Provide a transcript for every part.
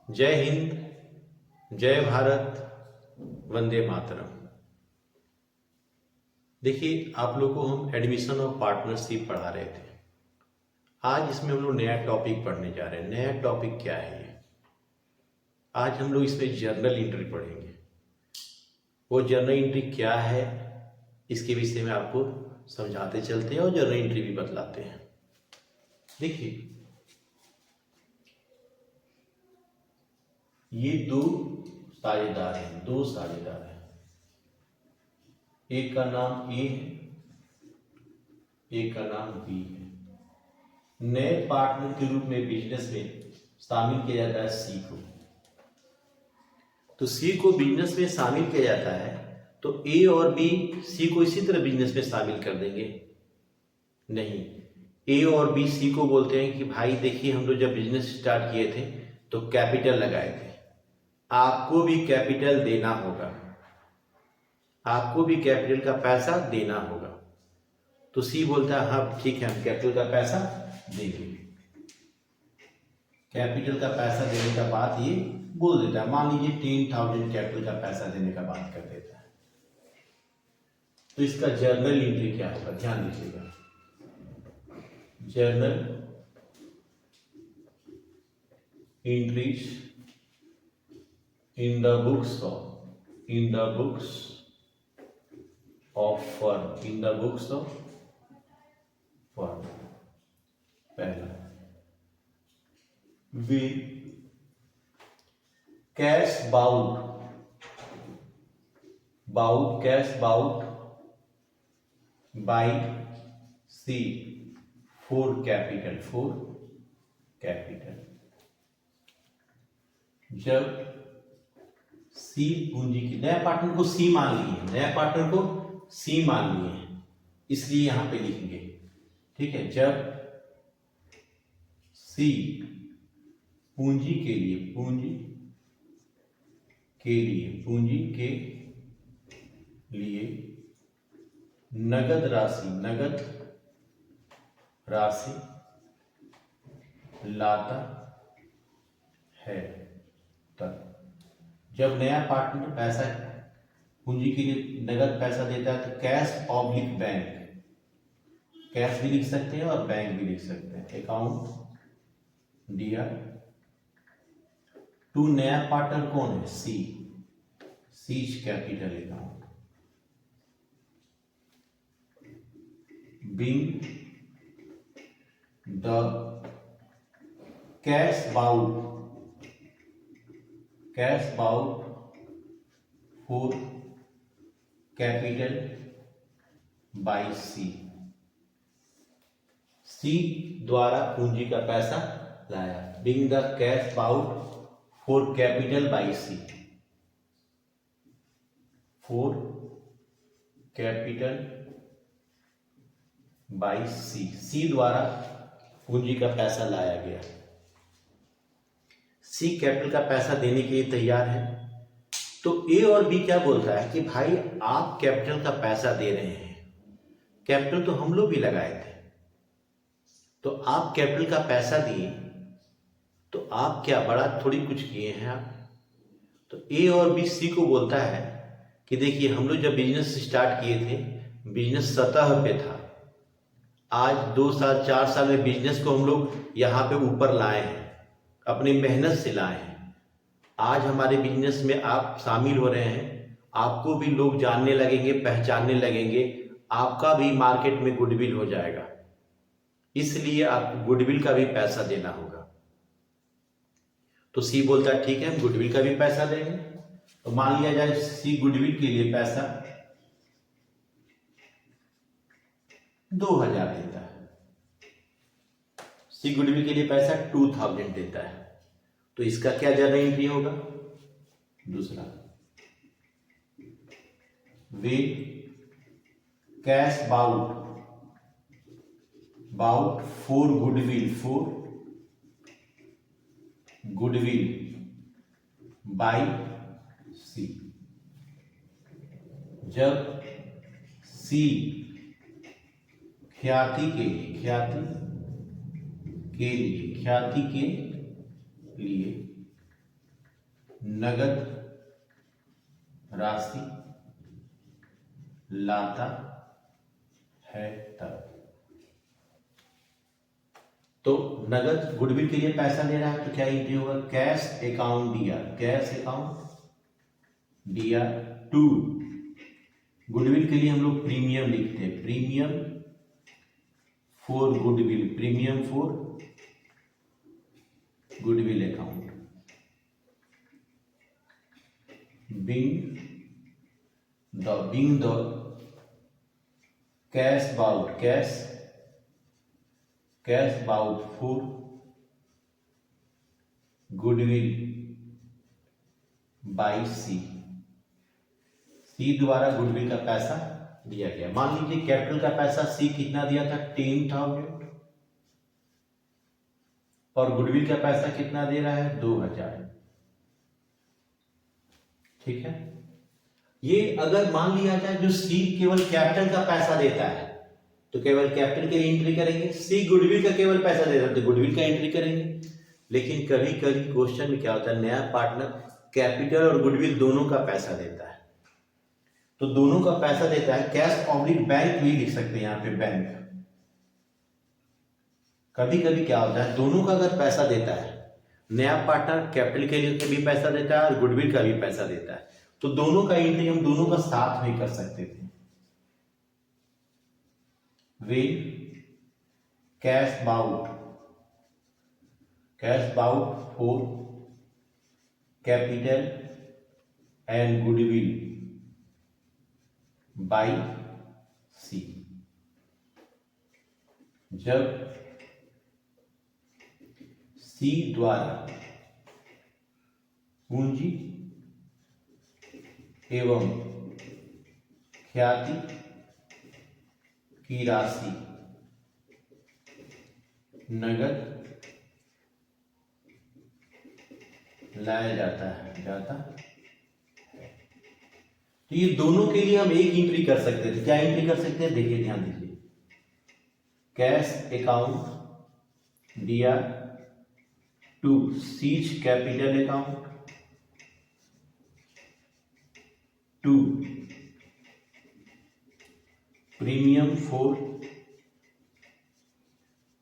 जय हिंद, जय भारत, वंदे मातरम। देखिए, आप लोगों को हम एडमिशन और पार्टनरशिप पढ़ा रहे थे। आज इसमें हम लोग नया टॉपिक पढ़ने जा रहे हैं। नया टॉपिक क्या है ये? आज हम लोग इसमें जर्नल एंट्री पढ़ेंगे। वो जर्नल एंट्री क्या है, इसके विषय में आपको समझाते चलते हैं और जर्नल एंट्री भी बतलाते हैं। देखिए, ये दो साझेदार हैं। एक का नाम ए है, एक का नाम बी है। नए पार्टनर के रूप में बिजनेस में शामिल किया जाता है सी को। तो सी को बिजनेस में शामिल किया जाता है, तो ए और बी सी को इसी तरह बिजनेस में शामिल कर देंगे? नहीं, ए और बी सी को बोलते हैं कि भाई देखिए, हम लोग जब बिजनेस स्टार्ट किए थे तो कैपिटल लगाए थे, आपको भी कैपिटल देना होगा, आपको भी कैपिटल का पैसा देना होगा। तो सी बोलता है हाँ ठीक है, हम कैपिटल का पैसा देंगे। कैपिटल का पैसा देने का बात ये बोल देता है। मान लीजिए 10,000 कैपिटल का पैसा देने का बात कर देता है। तो इसका जर्नल एंट्री क्या होगा, ध्यान दीजिएगा। Journal entries in the books of firm, in the books of firm। पहला, with cash cash bound by C for capital जब सी पूंजी की, नया पार्टनर को सी मान लिए, इसलिए यहां पे लिखेंगे, ठीक है। जब सी पूंजी के लिए नगद राशि लाता है, तब जब नया पार्टनर पैसा पूंजी के लिए नगद पैसा देता है तो कैश ऑब्लिक बैंक, कैश भी लिख सकते हैं और बैंक भी लिख सकते हैं। अकाउंट डियर टू, नया पार्टनर कौन है? C capital account, being the cash brought for capital by C द्वारा पूंजी का पैसा लाया। Being the cash brought for capital by C, for capital by C द्वारा पूंजी का पैसा लाया गया। सी कैपिटल का पैसा देने के लिए तैयार है। तो ए और बी क्या बोलता है कि भाई आप कैपिटल का पैसा दे रहे हैं, कैपिटल तो हम लोग भी लगाए थे, तो आप कैपिटल का पैसा दिए तो आप क्या बड़ा थोड़ी कुछ किए हैं आप। तो ए और बी सी को बोलता है कि देखिए, हम लोग जब बिजनेस स्टार्ट किए थे, बिजनेस सतह पे था। आज 2 साल 4 साल में बिजनेस को हम लोग यहाँ पे ऊपर लाए हैं, अपनी मेहनत से लाए हैं। आज हमारे बिजनेस में आप शामिल हो रहे हैं, आपको भी लोग जानने लगेंगे, पहचानने लगेंगे, आपका भी मार्केट में गुडविल हो जाएगा, इसलिए आपको गुडविल का भी पैसा देना होगा। तो सी बोलता है ठीक है, हम गुडविल का भी पैसा देंगे। तो मान लिया जाए सी गुडविल के लिए पैसा 2,000 देता है, सी गुडविल के लिए पैसा 2,000 देता है। तो इसका क्या जर्नल एंट्री होगा? दूसरा, वे cash brought for goodwill by C, जब सी ख्याति के लिए नगद राशि लाता है तब। तो नगद गुडविल के लिए पैसा ले रहा है तो क्या एंट्री होगा, कैश अकाउंट दिया, कैश अकाउंट दिया टू, गुडविल के लिए हम लोग प्रीमियम लिखते हैं, premium for goodwill, premium for goodwill account, being the cash brought for goodwill by C द्वारा गुडविल का पैसा दिया गया। मान लीजिए कैपिटल का पैसा सी कितना दिया था, 10,000, और गुडविल का पैसा कितना दे रहा है, 2,000। ठीक है, ये अगर मान लिया जाए जो सी केवल कैपिटल का पैसा देता है तो केवल कैपिटल के लिए एंट्री करेंगे, सी गुडविल का केवल पैसा देता है तो गुडविल का एंट्री करेंगे। लेकिन कभी कभी क्वेश्चन में क्या होता है, नया पार्टनर कैपिटल और गुडविल दोनों का पैसा देता है, तो दोनों का पैसा देता है, कैश ऑब्लिक बैंक भी लिख सकते हैं यहां पे, बैंक। कभी कभी क्या होता है, दोनों का अगर पैसा देता है, नया पार्टनर कैपिटल के लिए भी पैसा देता है और गुडविल का भी पैसा देता है, तो दोनों का एंट्री हम दोनों का साथ में कर सकते थे। विल cash brought for capital and goodwill by C, जब सी द्वारा पूंजी एवं ख्याति की राशि नगद लाया जाता है तो ये दोनों के लिए हम एक एंट्री कर सकते थे। क्या एंट्री कर सकते हैं, देखिए ध्यान दीजिए, कैश अकाउंट दिया to C's capital account to premium for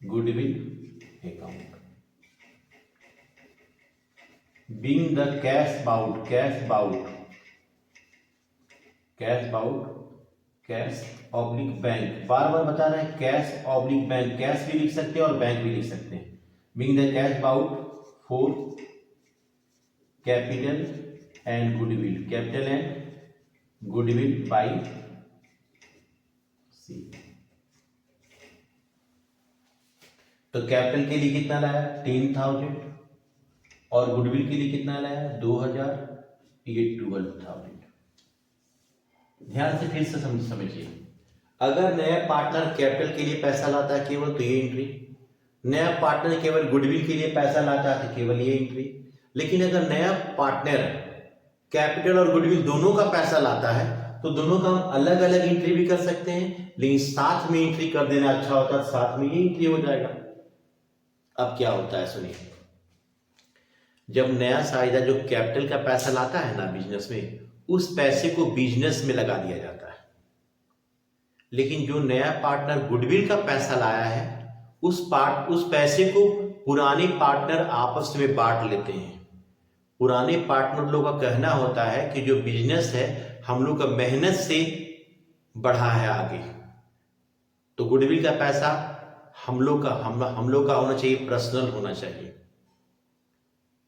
goodwill account, being the cash oblique bank, बार बार बता रहे हैं कैश ऑब्लिक बैंक, कैश भी लिख सकते हैं और बैंक भी लिख सकते हैं, being the cash brought for capital and goodwill by C. तो कैपिटल के लिए कितना लाया, 10,000, और गुडविल के लिए कितना लाया, 2,000, ये 12,000। ध्यान से फिर से समझिए, अगर नया पार्टनर कैपिटल के लिए पैसा लाता है केवल तो ये एंट्री, नया पार्टनर केवल गुडविल के लिए पैसा लाता है तो केवल ये एंट्री। लेकिन अगर नया पार्टनर कैपिटल और गुडविल दोनों का पैसा लाता है तो दोनों का हम अलग अलग एंट्री भी कर सकते हैं, लेकिन साथ में एंट्री कर देना अच्छा होता है, साथ में ये एंट्री हो जाएगा। अब क्या होता है सुनिए, जब नया साझेदार जो कैपिटल का पैसा लाता है ना बिजनेस में, उस पैसे को बिजनेस में लगा दिया जाता है, लेकिन जो नया पार्टनर गुडविल का पैसा लाया है उस पैसे को पुराने पार्टनर आपस में बांट लेते हैं। पुराने पार्टनर लोगों का कहना होता है कि जो बिजनेस है हम लोग का मेहनत से बढ़ा है आगे, तो गुडविल का पैसा हम लोग का होना चाहिए, पर्सनल होना चाहिए।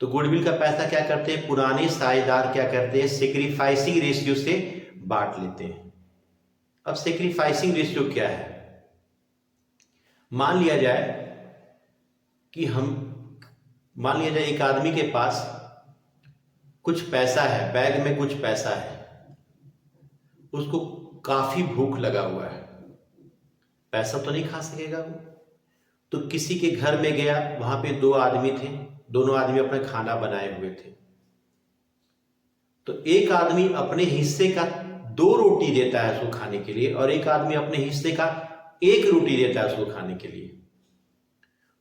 तो गुडविल का पैसा क्या करते हैं, पुराने साझेदार क्या करते हैं, सेक्रीफाइसिंग रेशियो से बांट लेते हैं। अब सेक्रीफाइसिंग रेशियो क्या है, मान लिया जाए एक आदमी के पास कुछ पैसा है, बैग में कुछ पैसा है, उसको काफी भूख लगा हुआ है, पैसा तो नहीं खा सकेगा वो, तो किसी के घर में गया, वहां पे 2 आदमी थे, दोनों आदमी अपना खाना बनाए हुए थे, तो एक आदमी अपने हिस्से का 2 रोटी देता है उसको खाने के लिए और एक आदमी अपने हिस्से का 1 रोटी देता है उसको खाने के लिए।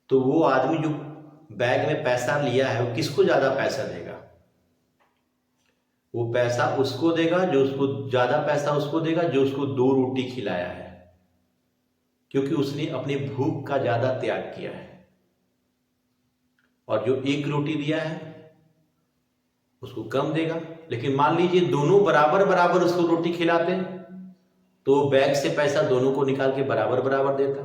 तो वो आदमी जो बैग में पैसा लिया है वो किसको ज्यादा पैसा देगा, वो पैसा उसको देगा जो उसको ज्यादा पैसा उसको देगा जो उसको 2 रोटी खिलाया है, क्योंकि उसने अपने भूख का ज्यादा त्याग किया है। और जो 1 रोटी दिया है उसको कम देगा। लेकिन मान लीजिए दोनों बराबर बराबर उसको रोटी खिलाते हैं, तो बैग से पैसा दोनों को निकाल के बराबर बराबर देता।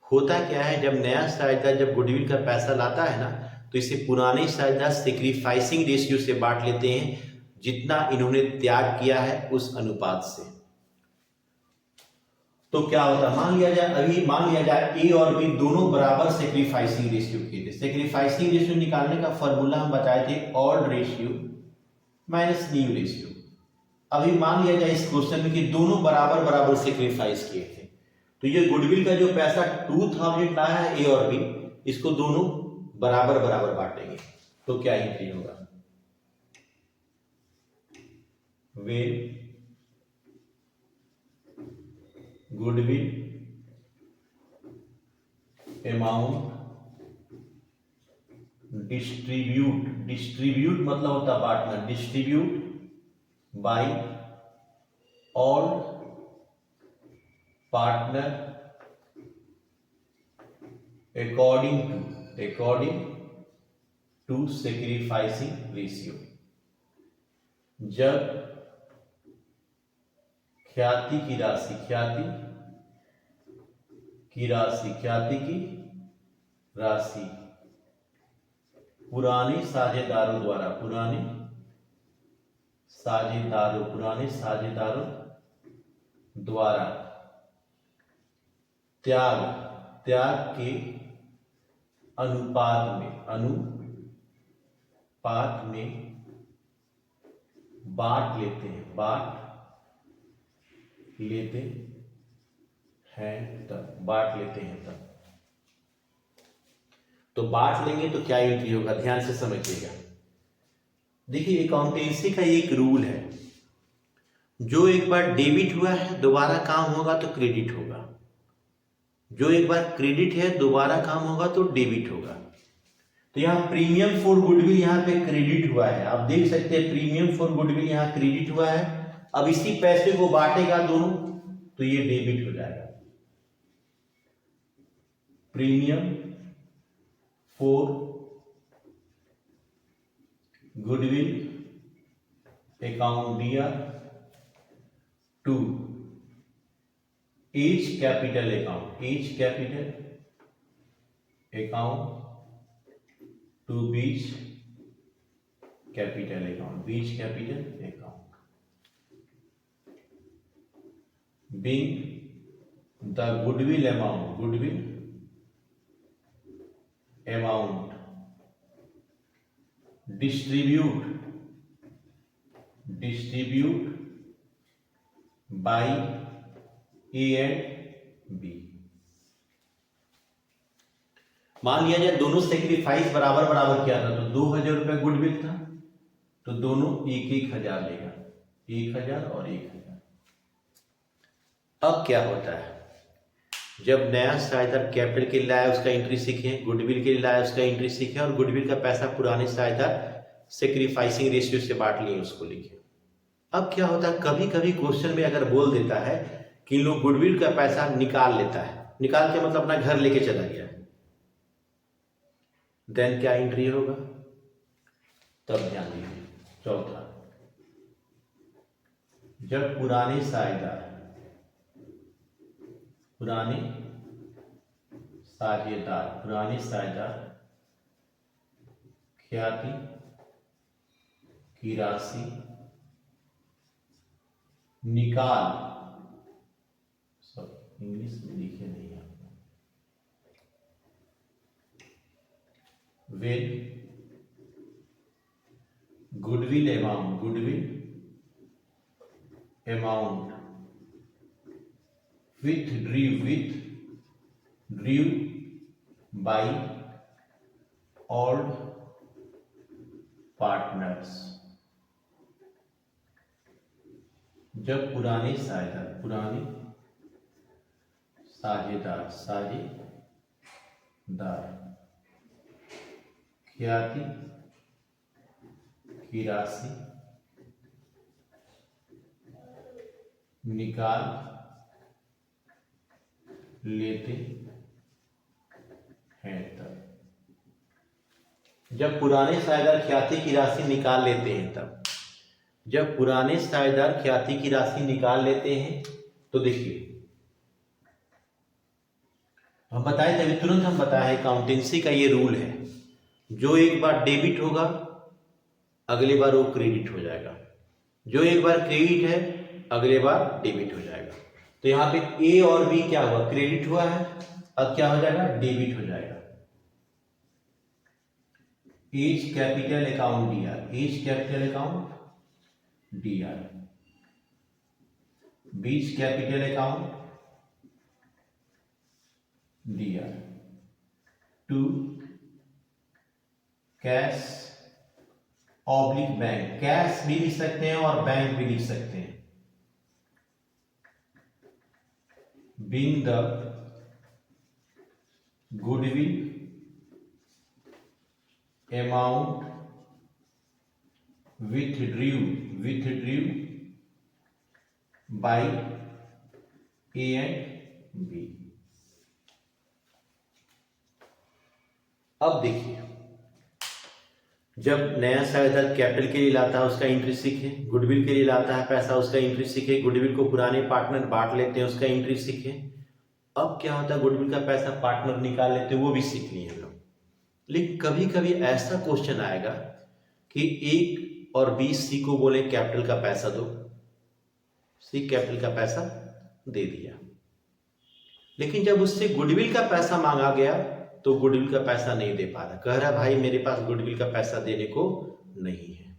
होता क्या है, जब नया साझेदार जब गुडविल का पैसा लाता है ना, तो इसे पुराने साझेदार सेक्रीफाइसिंग रेशियो से बांट लेते हैं, जितना इन्होंने त्याग किया है उस अनुपात से। तो क्या होता है, मान लिया जाए ए और बी दोनों बराबर सेक्रीफाइसिंग रेशियो किए थे। सेक्रीफाइसिंग रेशियो निकालने का फॉर्मूला हम बताए थे, odd ratio minus new ratio. अभी मान लिया जाए इस क्वेश्चन में कि दोनों बराबर बराबर सेक्रीफाइस किए थे, तो ये गुडविल का जो पैसा 2000 लाया है ए और बी, इसको दोनों बराबर बराबर बांटेंगे। तो क्या एंट्री होगा, वे गुडविल अमाउंट डिस्ट्रीब्यूट मतलब होता partner, distribute by all partner according to sacrificing ratio। जब ख्याति की राशि पुराने साझेदारों द्वारा त्याग के अनुपात में बांट लेते हैं तब तो बांट लेंगे तो क्या एंट्री होगा, ध्यान से समझिएगा। देखिए अकाउंटेंसी का एक रूल है, जो एक बार डेबिट हुआ है दोबारा काम होगा तो क्रेडिट होगा, जो एक बार क्रेडिट है दोबारा काम होगा तो डेबिट होगा। तो यहाँ प्रीमियम फॉर गुडविल यहाँ पे क्रेडिट हुआ है, आप देख सकते हैं प्रीमियम फॉर गुडविल यहाँ क्रेडिट हुआ है। अब इसी पैसे को बांटेगा दोनों तो ये डेबिट हो जाएगा। प्रीमियम फॉर गुडविल अकाउंट दिया to H capital account to B capital account being the goodwill amount distribute by A and B। मान लिया जाए दोनों सेक्रीफाइस बराबर बराबर किया था, तो 2000 रुपए गुडविल था, तो दोनों 1,000 लेगा, 1,000 और 1,000। अब क्या होता है, जब नया साझेदार कैपिटल के लिए लाया उसका एंट्री सीखें, गुडविल के लिए लाया उसका एंट्री सीखें, और गुडविल का पैसा पुराने साझेदार सेक्रीफाइसिंग रेशियो से बांट लिए उसको लिखें। अब क्या होता है, कभी कभी क्वेश्चन में अगर बोल देता है कि लोग गुडविल का पैसा निकाल लेता है, निकाल के मतलब अपना घर लेके चला गया, देन क्या एंट्री होगा, तब ध्यान दीजिए। चौथा, जब पुराने साझेदार ख्याति की राशि निकाल, सब इंग्लिश में लिखे नहीं है, when goodwill amount withdrew by all partners। जब पुराने साझेदार ख्याति की राशि निकाल लेते हैं तब, जब पुराने साझेदार ख्याति की राशि निकाल लेते हैं तब, जब पुराने साझेदार ख्याति की राशि निकाल लेते हैं तो देखिए हम बताए थे, अभी तुरंत हम बताए अकाउंटेंसी का ये रूल है, जो एक बार डेबिट होगा अगली बार वो क्रेडिट हो जाएगा, जो एक बार क्रेडिट है अगले बार डेबिट हो जाएगा। तो यहाँ पे ए और बी क्या हुआ, क्रेडिट हुआ है, अब क्या हो जाएगा, डेबिट हो जाएगा। A capital account D R, A capital account D R, B capital account D R, to cash oblique bank, cash भी लिख सकते हैं और बैंक भी लिख सकते हैं, being the goodwill amount withdrew by A and B। अब देखिए जब नया साझेदार कैपिटल के लिए लाता है उसका इंटरेस्ट सीखे, गुडविल के लिए लाता है पैसा उसका इंटरेस्ट सीखे, गुडविल को पुराने पार्टनर बांट लेते हैं उसका इंटरेस्ट सीखे। अब क्या होता है, गुडविल का पैसा पार्टनर निकाल लेते हैं वो भी सीख लिए हम लोग। लेकिन कभी कभी ऐसा क्वेश्चन आएगा कि एक और बी सी को बोले कैपिटल का पैसा दो, सी कैपिटल का पैसा दे दिया, लेकिन जब उससे गुडविल का पैसा मांगा गया तो गुडविल का पैसा नहीं दे पा रहा, कह रहा भाई मेरे पास गुडविल का पैसा देने को नहीं है,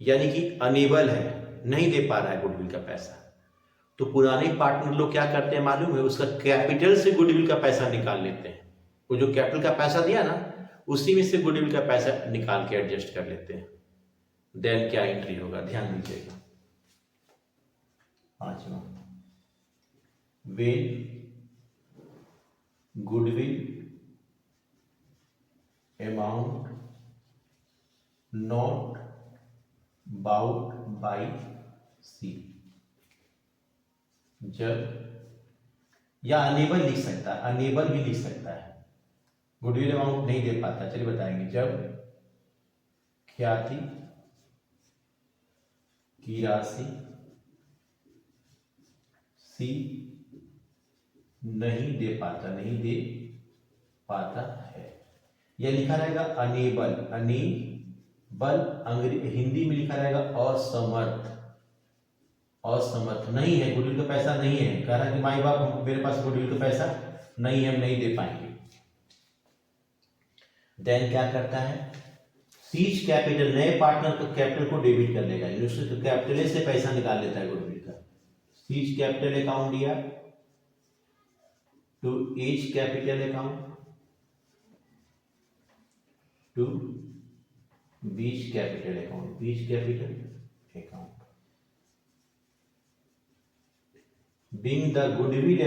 यानी कि अनेबल है, नहीं दे पा रहा है गुडविल का पैसा। तो पुराने पार्टनर लोग क्या करते हैं मालूम है, उसका कैपिटल से गुडविल का पैसा निकाल लेते हैं, वो जो कैपिटल का पैसा दिया ना उसी में से गुडविल का पैसा निकाल के एडजस्ट कर लेते हैं। देन क्या एंट्री होगा, ध्यान दीजिएगा। पांचवा, when goodwill amount not bought by C, जब, या अनेबल लिख सकता है, अनेबल भी लिख सकता है, गुडविल अमाउंट नहीं दे पाता, चलिए बताएंगे। जब ख्याति की राशि सी नहीं दे पाता, नहीं दे पाता है, यह लिखा रहेगा अनेबल, अनेबल हिंदी में लिखा रहेगा असमर्थ, असमर्थ नहीं है, गुडविल का पैसा नहीं है, कह रहा है कि माई बाप मेरे पास गुडविल का पैसा नहीं है, हम नहीं दे पाएंगे। देन क्या करता है, सीज कैपिटल, नए पार्टनर को कैपिटल को डेबिट कर लेगा, उससे तो कैपिटल से पैसा निकाल लेता है गुडविल का। सीज कैपिटल अकाउंट दिया to each capital account to beach capital account, beach capital account, being the goodwill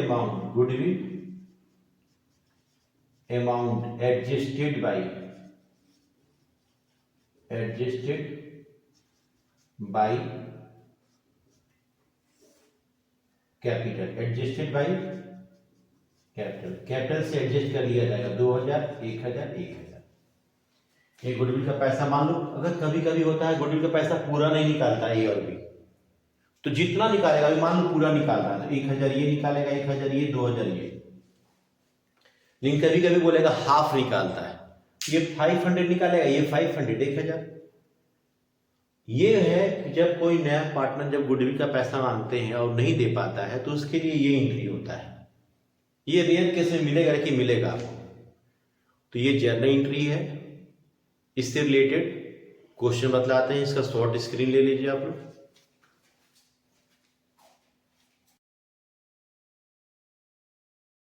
amount adjusted by capital, adjusted by capital से एडजस्ट कर लिया जाएगा, 2000, 1000, 1000। ये गुडविल का पैसा मान लो, अगर कभी कभी होता है गुडविल का पैसा पूरा नहीं निकालता ए और बी, तो जितना निकालेगा मान लो पूरा निकाल रहा है तो 1000 ये निकालेगा, 1000 ये, 2000 ये, लेकिन कभी कभी बोलेगा हाफ निकालता है, ये 500 निकालेगा, ये 500, 1000। ये है कि जब कोई नया पार्टनर जब गुडविल का पैसा मांगते हैं और नहीं दे पाता है तो उसके लिए ये एंट्री होता है। ये रेयर केस में मिलेगा कि मिलेगा आपको, तो ये जर्नल एंट्री है। इससे रिलेटेड क्वेश्चन बतलाते हैं, इसका शॉर्ट स्क्रीन ले लीजिए आप लोग।